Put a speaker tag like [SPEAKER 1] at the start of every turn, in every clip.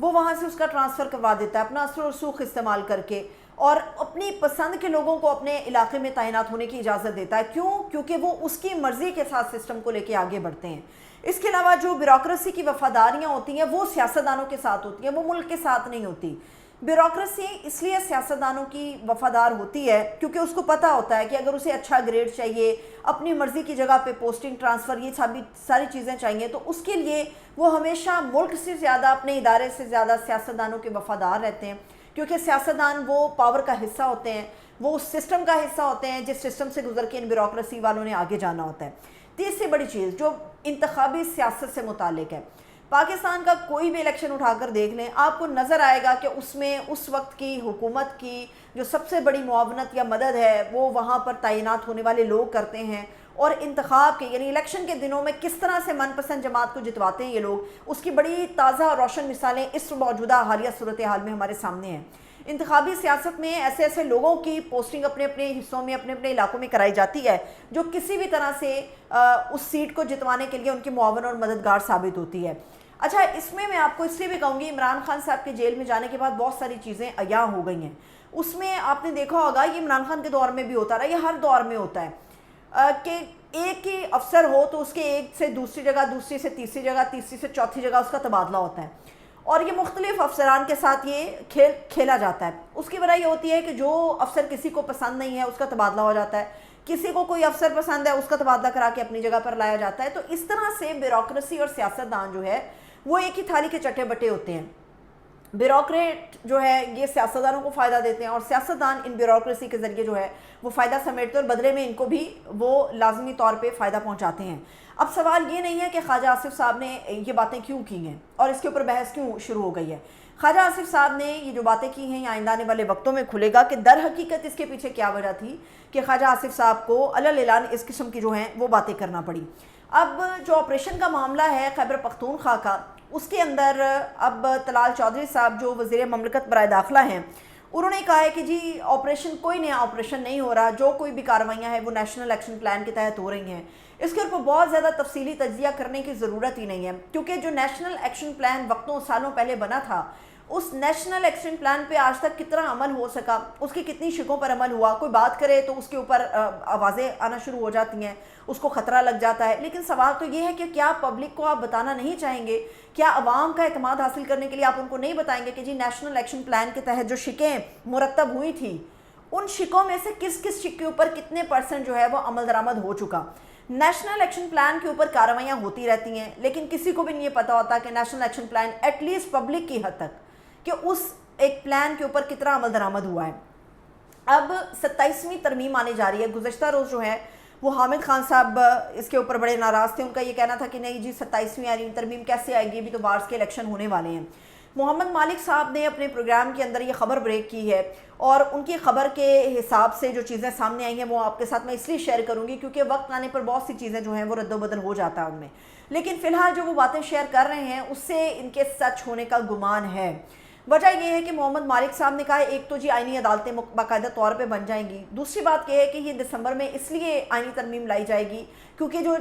[SPEAKER 1] وہ وہاں سے اس کا ٹرانسفر کروا دیتا ہے اپنا اثر و رسوخ استعمال کر کے، اور اپنی پسند کے لوگوں کو اپنے علاقے میں تعینات ہونے کی اجازت دیتا ہے۔ کیوں؟ کیونکہ وہ اس کی مرضی کے ساتھ سسٹم کو لے کے آگے بڑھتے ہیں۔ اس کے علاوہ جو بیوروکریسی کی وفاداریاں ہوتی ہیں وہ سیاستدانوں کے ساتھ ہوتی ہیں، وہ ملک کے ساتھ نہیں ہوتی۔ بیوروکریسی اس لیے سیاستدانوں کی وفادار ہوتی ہے کیونکہ اس کو پتہ ہوتا ہے کہ اگر اسے اچھا گریڈ چاہیے، اپنی مرضی کی جگہ پہ پوسٹنگ، ٹرانسفر، یہ ساری چیزیں چاہیے، تو اس کے لیے وہ ہمیشہ ملک سے زیادہ، اپنے ادارے سے زیادہ سیاستدانوں کے وفادار رہتے ہیں، کیونکہ سیاستدان وہ پاور کا حصہ ہوتے ہیں، وہ اس سسٹم کا حصہ ہوتے ہیں جس سسٹم سے گزر کے ان بیوروکریسی والوں نے آگے جانا ہوتا ہے۔ تیسری بڑی چیز جو انتخابی سیاست سے متعلق ہے، پاکستان کا کوئی بھی الیکشن اٹھا کر دیکھ لیں، آپ کو نظر آئے گا کہ اس میں اس وقت کی حکومت کی جو سب سے بڑی معاونت یا مدد ہے وہ وہاں پر تعینات ہونے والے لوگ کرتے ہیں، اور انتخاب کے یعنی الیکشن کے دنوں میں کس طرح سے من پسند جماعت کو جتواتے ہیں یہ لوگ، اس کی بڑی تازہ اور روشن مثالیں اس موجودہ حالیہ صورتحال میں ہمارے سامنے ہیں۔ انتخابی سیاست میں ایسے ایسے لوگوں کی پوسٹنگ اپنے اپنے حصوں میں، اپنے اپنے علاقوں میں کرائی جاتی ہے جو کسی بھی طرح سے اس سیٹ کو جتوانے کے لیے ان کی معاون اور مددگار ثابت ہوتی ہے۔ اچھا، اس میں آپ کو اس لیے بھی کہوں گی، عمران خان صاحب کے جیل میں جانے کے بعد بہت ساری چیزیں عیاں ہو گئی ہیں۔ اس میں آپ نے دیکھا ہوگا، یہ عمران خان کے دور میں بھی ہوتا رہا، یہ ہر دور میں ہوتا ہے کہ ایک ہی افسر ہو تو اس کے ایک سے دوسری جگہ، دوسری سے تیسری جگہ، تیسری سے چوتھی جگہ اس کا تبادلہ ہوتا ہے، اور یہ مختلف افسران کے ساتھ یہ کھیل کھیلا جاتا ہے۔ اس کی وجہ یہ ہوتی ہے کہ جو افسر کسی کو پسند نہیں ہے اس کا تبادلہ ہو جاتا ہے، کسی کو کوئی افسر پسند ہے اس کا تبادلہ کرا کے اپنی جگہ پر لایا جاتا ہے۔ تو اس طرح سے بیوروکریسی اور سیاستدان جو ہے وہ ایک ہی تھالی کے چٹے بٹے ہوتے ہیں۔ بیوروکریٹ جو ہے یہ سیاستدانوں کو فائدہ دیتے ہیں، اور سیاستدان ان بیوروکریسی کے ذریعے جو ہے وہ فائدہ سمیٹتے ہیں، اور بدلے میں ان کو بھی وہ لازمی طور پہ فائدہ پہنچاتے ہیں۔ اب سوال یہ نہیں ہے کہ خواجہ آصف صاحب نے یہ باتیں کیوں کی ہیں اور اس کے اوپر بحث کیوں شروع ہو گئی ہے۔ خواجہ آصف صاحب نے یہ جو باتیں کی ہیں، آئندہ آنے والے وقتوں میں کھلے گا کہ در حقیقت اس کے پیچھے کیا وجہ تھی کہ خواجہ آصف صاحب کو علل اعلان اس قسم کی جو ہیں وہ باتیں کرنا پڑی۔ اب جو آپریشن کا معاملہ ہے خیبر پختونخوا کا، اس کے اندر اب طلال چودھری صاحب جو وزیر مملکت برائے داخلہ ہیں، انہوں نے کہا ہے کہ جی آپریشن کوئی نیا آپریشن نہیں ہو رہا، جو کوئی بھی کارروائیاں ہیں وہ نیشنل ایکشن پلان کے تحت ہو رہی ہیں۔ اس کے اوپر بہت زیادہ تفصیلی تجزیہ کرنے کی ضرورت ہی نہیں ہے، کیونکہ جو نیشنل ایکشن پلان وقتوں سالوں پہلے بنا تھا، اس نیشنل ایکشن پلان پہ آج تک کتنا عمل ہو سکا، اس کی کتنی شقوں پر عمل ہوا، کوئی بات کرے تو اس کے اوپر آوازیں آنا شروع ہو جاتی ہیں، اس کو خطرہ لگ جاتا ہے۔ لیکن سوال تو یہ ہے کہ کیا پبلک کو آپ بتانا نہیں چاہیں گے؟ کیا عوام کا اعتماد حاصل کرنے کے لیے آپ ان کو نہیں بتائیں گے کہ جی نیشنل ایکشن پلان کے تحت جو شقیں مرتب ہوئی تھیں، ان شقوں میں سے کس کس شق کے اوپر کتنے % جو ہے وہ عمل درآمد ہو چکا؟ نیشنل ایکشن پلان کے اوپر کارروائیاں ہوتی رہتی ہیں، لیکن کسی کو بھی نہیں یہ پتا ہوتا کہ national action plan at least public کی حد تک کہ اس ایک پلان کے اوپر کتنا عمل درآمد ہوا ہے۔ اب 27ویں ترمیم آنے جا رہی ہے۔ گزشتہ روز جو ہے وہ حامد خان صاحب اس کے اوپر بڑے ناراض تھے، ان کا یہ کہنا تھا کہ نہیں جی 27ویں ترمیم کیسے آئے گی، ابھی تو بارس کے الیکشن ہونے والے ہیں۔ محمد مالک صاحب نے اپنے پروگرام کے اندر یہ خبر بریک کی ہے، اور ان کی خبر کے حساب سے جو چیزیں سامنے آئی ہیں وہ آپ کے ساتھ میں اس لیے شیئر کروں گی کیونکہ وقت آنے پر بہت سی چیزیں جو ہیں وہ رد و بدل ہو جاتا ہے ان میں، لیکن فی الحال جو وہ باتیں شیئر کر رہے ہیں اس سے ان کے سچ ہونے کا گمان ہے۔ وجہ یہ ہے کہ محمد مالک صاحب نے کہا ایک تو جی آئینی عدالتیں باقاعدہ طور پہ بن جائیں گی، دوسری بات یہ ہے کہ یہ دسمبر میں اس لیے آئینی ترمیم لائی جائے گی کیونکہ جو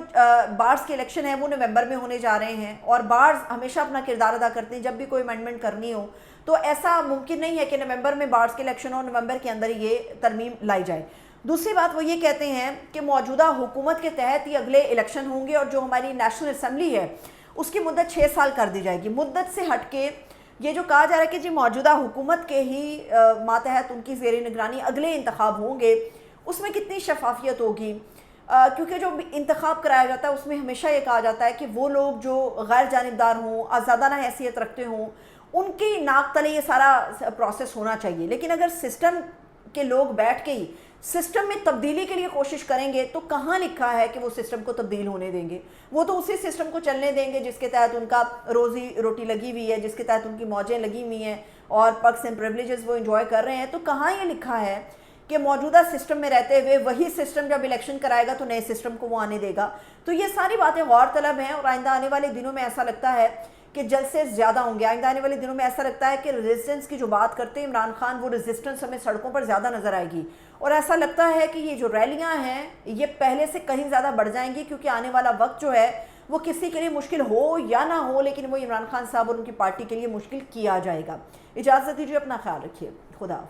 [SPEAKER 1] بارس کے الیکشن ہیں وہ نومبر میں ہونے جا رہے ہیں، اور بارس ہمیشہ اپنا کردار ادا کرتے ہیں، جب بھی کوئی امینڈمنٹ کرنی ہو تو ایسا ممکن نہیں ہے کہ نومبر میں بارس کے الیکشن ہو، نومبر کے اندر یہ ترمیم لائی جائے۔ دوسری بات وہ یہ کہتے ہیں کہ موجودہ حکومت کے تحت ہی اگلے الیکشن ہوں گے، اور جو ہماری نیشنل اسمبلی ہے اس کی مدت 6 سال کر دی جائے گی۔ مدت سے ہٹ کے یہ جو کہا جا رہا ہے کہ جی موجودہ حکومت کے ہی ماتحت ان کی زیر نگرانی اگلے انتخاب ہوں گے، اس میں کتنی شفافیت ہوگی؟ کیونکہ جو انتخاب کرایا جاتا ہے اس میں ہمیشہ یہ کہا جاتا ہے کہ وہ لوگ جو غیر جانبدار ہوں، آزادانہ حیثیت رکھتے ہوں، ان کی ناک تلے یہ سارا پروسیس ہونا چاہیے۔ لیکن اگر سسٹم کے لوگ بیٹھ کے ہی سسٹم میں تبدیلی کے لیے کوشش کریں گے تو کہاں لکھا ہے کہ وہ سسٹم کو تبدیل ہونے دیں گے؟ وہ تو اسی سسٹم کو چلنے دیں گے جس کے تحت ان کا روزی روٹی لگی ہوئی ہے، جس کے تحت ان کی موجیں لگی ہوئی ہیں اور پرکس اینڈ پریویلیجز وہ انجوائے کر رہے ہیں۔ تو کہاں یہ لکھا ہے کہ موجودہ سسٹم میں رہتے ہوئے وہی سسٹم جب الیکشن کرائے گا تو نئے سسٹم کو وہ آنے دے گا؟ تو یہ ساری باتیں غور طلب ہیں، اور آئندہ آنے والے دنوں میں ایسا لگتا ہے کہ جلسے زیادہ ہوں گے۔ آئندہ آنے والے دنوں میں ایسا لگتا ہے کہ ریزسٹنس کی جو بات کرتے ہیں عمران خان، وہ ریزسٹنس ہمیں سڑکوں پر زیادہ نظر آئے گی، اور ایسا لگتا ہے کہ یہ جو ریلیاں ہیں یہ پہلے سے کہیں زیادہ بڑھ جائیں گی، کیونکہ آنے والا وقت جو ہے وہ کسی کے لیے مشکل ہو یا نہ ہو، لیکن وہ عمران خان صاحب اور ان کی پارٹی کے لیے مشکل کیا جائے گا۔ اجازت دیجیے، اپنا خیال رکھیے، خدا حافظ۔